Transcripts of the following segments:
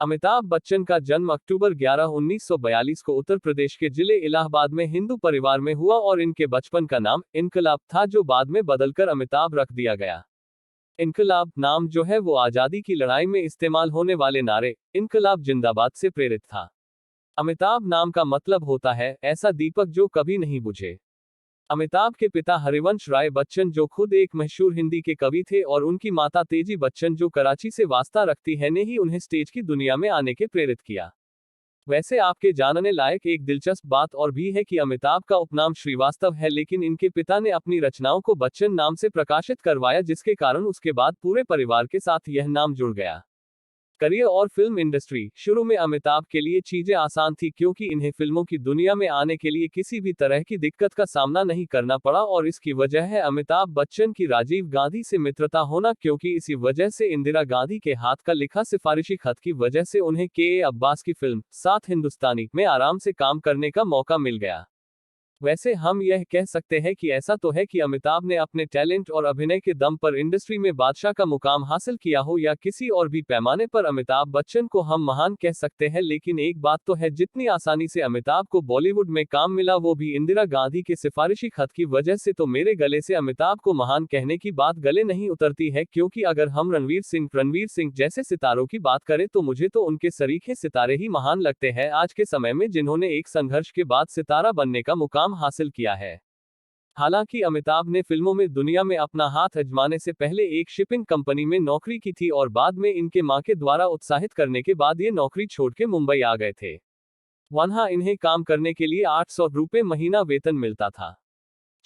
अमिताभ बच्चन का जन्म अक्टूबर 11, 1942 को उत्तर प्रदेश के जिले इलाहाबाद में हिंदू परिवार में हुआ और इनके बचपन का नाम इनकलाब था, जो बाद में बदलकर अमिताभ रख दिया गया। इनकलाब नाम जो है वो आजादी की लड़ाई में इस्तेमाल होने वाले नारे इनकलाब जिंदाबाद से प्रेरित था। अमिताभ नाम का मतलब होता है ऐसा दीपक जो कभी नहीं बुझे। अमिताभ के पिता हरिवंश राय बच्चन जो खुद एक मशहूर हिंदी के कवि थे और उनकी माता तेजी बच्चन जो कराची से वास्ता रखती है ने ही उन्हें स्टेज की दुनिया में आने के प्रेरित किया। वैसे आपके जानने लायक एक दिलचस्प बात और भी है कि अमिताभ का उपनाम श्रीवास्तव है, लेकिन इनके पिता ने अपनी रचनाओं को बच्चन नाम से प्रकाशित करवाया, जिसके कारण उसके बाद पूरे परिवार के साथ यह नाम जुड़ गया। करियर और फिल्म इंडस्ट्री। शुरू में अमिताभ के लिए चीजें आसान थी क्योंकि इन्हें फिल्मों की दुनिया में आने के लिए किसी भी तरह की दिक्कत का सामना नहीं करना पड़ा, और इसकी वजह है अमिताभ बच्चन की राजीव गांधी से मित्रता होना, क्योंकि इसी वजह से इंदिरा गांधी के हाथ का लिखा सिफारिशी खत की वजह से उन्हें के अब्बास की फिल्म साथ हिंदुस्तानी में आराम से काम करने का मौका मिल गया। वैसे हम यह कह सकते हैं कि ऐसा तो है कि अमिताभ ने अपने टैलेंट और अभिनय के दम पर इंडस्ट्री में बादशाह का मुकाम हासिल किया हो या किसी और भी पैमाने पर अमिताभ बच्चन को हम महान कह सकते हैं, लेकिन एक बात तो है, जितनी आसानी से अमिताभ को बॉलीवुड में काम मिला वो भी इंदिरा गांधी के सिफारिशी खत की वजह से, तो मेरे गले से अमिताभ को महान कहने की बात गले नहीं उतरती है। क्योंकि अगर हम रणवीर सिंह जैसे सितारों की बात करें तो मुझे तो उनके सरीखे सितारे ही महान लगते हैं आज के समय में, जिन्होंने एक संघर्ष के बाद सितारा बनने का मुकाम हासिल किया है। हालांकि अमिताभ ने फिल्मों में दुनिया में अपना हाथ आजमाने से पहले एक शिपिंग कंपनी में नौकरी की थी और बाद में इनके मां के द्वारा उत्साहित करने के बाद ये नौकरी छोड़ के मुंबई आ गए थे। वहां इन्हें काम करने के लिए 800 रुपए महीना वेतन मिलता था।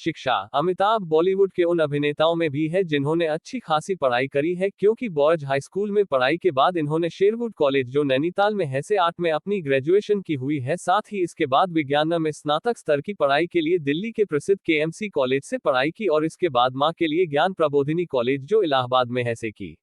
शिक्षा। अमिताभ बॉलीवुड के उन अभिनेताओं में भी है जिन्होंने अच्छी खासी पढ़ाई करी है, क्योंकि बॉयज हाई स्कूल में पढ़ाई के बाद इन्होंने शेरवुड कॉलेज जो नैनीताल में है से 8 में अपनी ग्रेजुएशन की हुई है। साथ ही इसके बाद विज्ञान में स्नातक स्तर की पढ़ाई के लिए दिल्ली के प्रसिद्ध केएमसी कॉलेज से पढ़ाई की और इसके बाद मां के लिए ज्ञान प्रबोधिनी कॉलेज जो इलाहाबाद में है से की।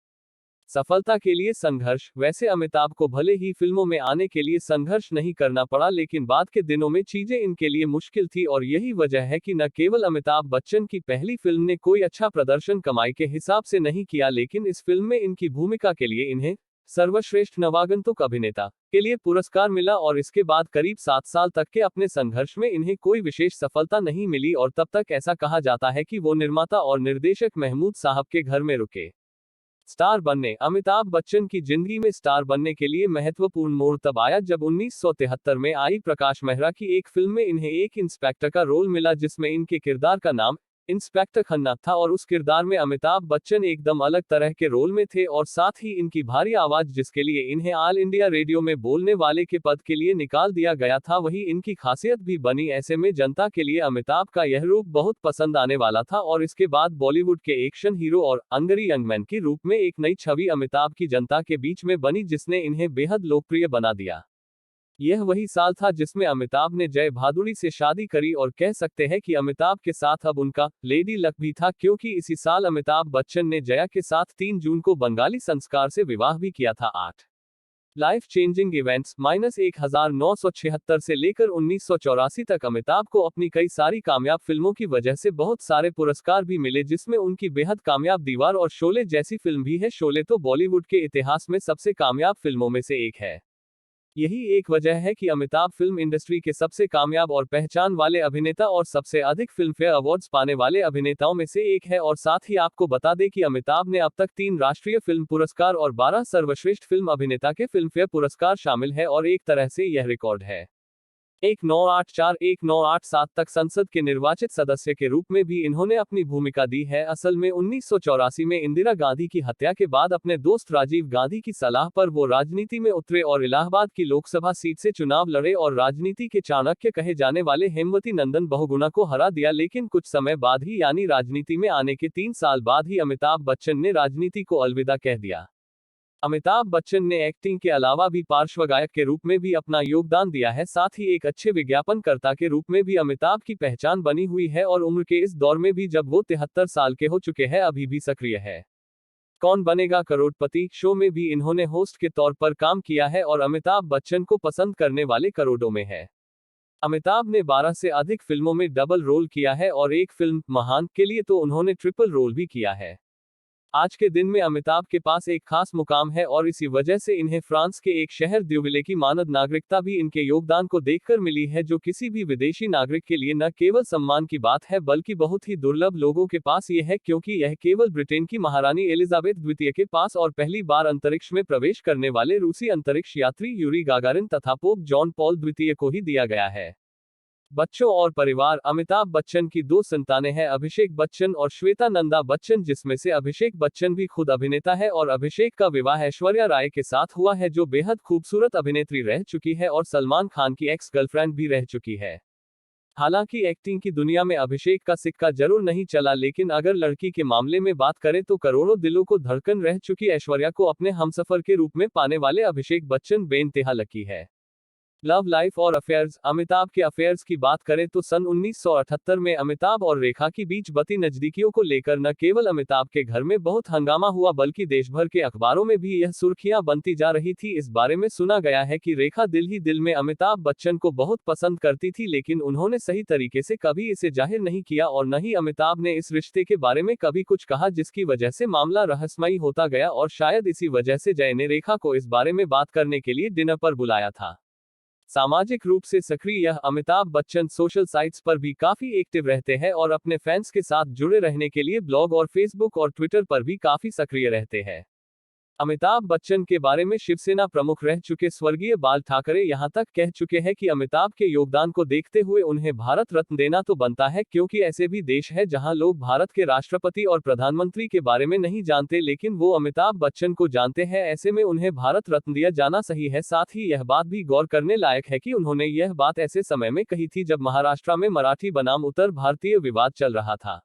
सफलता के लिए संघर्ष। वैसे अमिताभ को भले ही फिल्मों में आने के लिए संघर्ष नहीं करना पड़ा, लेकिन बाद के दिनों में चीजें इनके लिए मुश्किल थी और यही वजह है कि न केवल अमिताभ बच्चन की पहली फिल्म ने कोई अच्छा प्रदर्शन कमाई के हिसाब से नहीं किया, लेकिन इस फिल्म में इनकी भूमिका के लिए इन्हें सर्वश्रेष्ठ नवागंतुक अभिनेता के लिए पुरस्कार मिला और इसके बाद करीब 7 साल तक के अपने संघर्ष में इन्हें कोई विशेष सफलता नहीं मिली और तब तक ऐसा कहा जाता है कि वो निर्माता और निर्देशक महमूद साहब के घर में रुके। स्टार बनने। अमिताभ बच्चन की जिंदगी में स्टार बनने के लिए महत्वपूर्ण मोड़ तब आया जब 1973 में आई प्रकाश मेहरा की एक फिल्म में इन्हें एक इंस्पेक्टर का रोल मिला, जिसमें इनके किरदार का नाम इंस्पेक्टर खन्ना था और उस किरदार में अमिताभ बच्चन एकदम अलग तरह के रोल में थे और साथ ही इनकी भारी आवाज, जिसके लिए इन्हें ऑल इंडिया रेडियो में बोलने वाले के पद के लिए निकाल दिया गया था, वही इनकी खासियत भी बनी। ऐसे में जनता के लिए अमिताभ का यह रूप बहुत पसंद आने वाला था और इसके बाद बॉलीवुड के एक्शन हीरो और अंगरी यंगमैन के रूप में एक नई छवि अमिताभ की जनता के बीच में बनी, जिसने इन्हें बेहद लोकप्रिय बना दिया। यह वही साल था जिसमें अमिताभ ने जय भादुड़ी से शादी करी और कह सकते हैं कि अमिताभ के साथ अब उनका लेडी लक भी था, क्योंकि इसी साल अमिताभ बच्चन ने जया के साथ 3 जून को बंगाली संस्कार से विवाह भी किया था। 8 लाइफ चेंजिंग इवेंट्स -1976 से लेकर 1984 तक अमिताभ को अपनी कई सारी कामयाब फिल्मों की वजह से बहुत सारे पुरस्कार भी मिले, जिसमें उनकी बेहद कामयाब दीवार और शोले जैसी फिल्म भी है। शोले तो बॉलीवुड के इतिहास में सबसे कामयाब फिल्मों में से एक है। यही एक वजह है कि अमिताभ फिल्म इंडस्ट्री के सबसे कामयाब और पहचान वाले अभिनेता और सबसे अधिक फिल्म फेयर अवार्ड्स पाने वाले अभिनेताओं में से एक है। और साथ ही आपको बता दें कि अमिताभ ने अब तक 3 राष्ट्रीय फिल्म पुरस्कार और 12 सर्वश्रेष्ठ फिल्म अभिनेता के फिल्म फेयर पुरस्कार शामिल है और एक तरह से यह रिकॉर्ड है। 1984-1987 तक संसद के निर्वाचित सदस्य के रूप में भी इन्होंने अपनी भूमिका दी है। असल में 1984 में इंदिरा गांधी की हत्या के बाद अपने दोस्त राजीव गांधी की सलाह पर वो राजनीति में उतरे और इलाहाबाद की लोकसभा सीट से चुनाव लड़े और राजनीति के चाणक्य कहे जाने वाले हेमवती नंदन बहुगुणा को हरा दिया। लेकिन कुछ समय बाद ही, यानी राजनीति में आने के 3 साल बाद ही, अमिताभ बच्चन ने राजनीति को अलविदा कह दिया। अमिताभ बच्चन ने एक्टिंग के अलावा भी पार्श्व गायक के रूप में भी अपना योगदान दिया है। साथ ही एक अच्छे विज्ञापनकर्ता के रूप में भी अमिताभ की पहचान बनी हुई है और उम्र के इस दौर में भी, जब वो 73 साल के हो चुके हैं, अभी भी सक्रिय है। कौन बनेगा करोड़पति शो में भी इन्होंने होस्ट के तौर पर काम किया है और अमिताभ बच्चन को पसंद करने वाले करोड़ों में है। अमिताभ ने 12 से अधिक फिल्मों में डबल रोल किया है और एक फिल्म महान के लिए तो उन्होंने ट्रिपल रोल भी किया है। आज के दिन में अमिताभ के पास एक खास मुकाम है और इसी वजह से इन्हें फ्रांस के एक शहर द्यूविले की मानद नागरिकता भी इनके योगदान को देखकर मिली है, जो किसी भी विदेशी नागरिक के लिए न केवल सम्मान की बात है बल्कि बहुत ही दुर्लभ लोगों के पास ये है, क्योंकि यह केवल ब्रिटेन की महारानी एलिजाबेथ द्वितीय के पास और पहली बार अंतरिक्ष में प्रवेश करने वाले रूसी अंतरिक्ष यात्री यूरी गागारिन तथा पोप जॉन पॉल द्वितीय को ही दिया गया है। बच्चों और परिवार। अमिताभ बच्चन की दो संतानें हैं, अभिषेक बच्चन और श्वेता नंदा बच्चन, जिसमें से अभिषेक बच्चन भी खुद अभिनेता है और अभिषेक का विवाह ऐश्वर्या राय के साथ हुआ है, जो बेहद खूबसूरत अभिनेत्री रह चुकी है और सलमान खान की एक्स गर्लफ्रेंड भी रह चुकी है। हालांकि एक्टिंग की दुनिया में अभिषेक का सिक्का जरूर नहीं चला, लेकिन अगर लड़की के मामले में बात करें तो करोड़ों दिलों को धड़कन रह चुकी ऐश्वर्या को अपने हमसफर के रूप में पाने वाले अभिषेक बच्चन बेइंतहा लकी है। लव लाइफ और अफेयर्स। अमिताभ के अफेयर्स की बात करें तो सन 1978 में अमिताभ और रेखा की बीच बती नजदीकियों को लेकर न केवल अमिताभ के घर में बहुत हंगामा हुआ बल्कि देश भर के अखबारों में भी यह सुर्खियां बनती जा रही थी। इस बारे में सुना गया है कि रेखा दिल ही दिल में अमिताभ बच्चन को बहुत पसंद करती थी, लेकिन उन्होंने सही तरीके से कभी इसे जाहिर नहीं किया और न ही अमिताभ ने इस रिश्ते के बारे में कभी कुछ कहा, जिसकी वजह से मामला रहस्यमयी होता गया और शायद इसी वजह से जय ने रेखा को इस बारे में बात करने के लिए डिनर पर बुलाया था। सामाजिक रूप से सक्रिय यह अमिताभ बच्चन सोशल साइट्स पर भी काफी एक्टिव रहते हैं और अपने फैंस के साथ जुड़े रहने के लिए ब्लॉग और फेसबुक और ट्विटर पर भी काफी सक्रिय रहते हैं। अमिताभ बच्चन के बारे में शिवसेना प्रमुख रह चुके स्वर्गीय बाल ठाकरे यहां तक कह चुके हैं कि अमिताभ के योगदान को देखते हुए उन्हें भारत रत्न देना तो बनता है, क्योंकि ऐसे भी देश है जहां लोग भारत के राष्ट्रपति और प्रधानमंत्री के बारे में नहीं जानते, लेकिन वो अमिताभ बच्चन को जानते हैं। ऐसे में उन्हें भारत रत्न दिया जाना सही है। साथ ही यह बात भी गौर करने लायक है कि उन्होंने यह बात ऐसे समय में कही थी जब महाराष्ट्र में मराठी बनाम उत्तर भारतीय विवाद चल रहा था।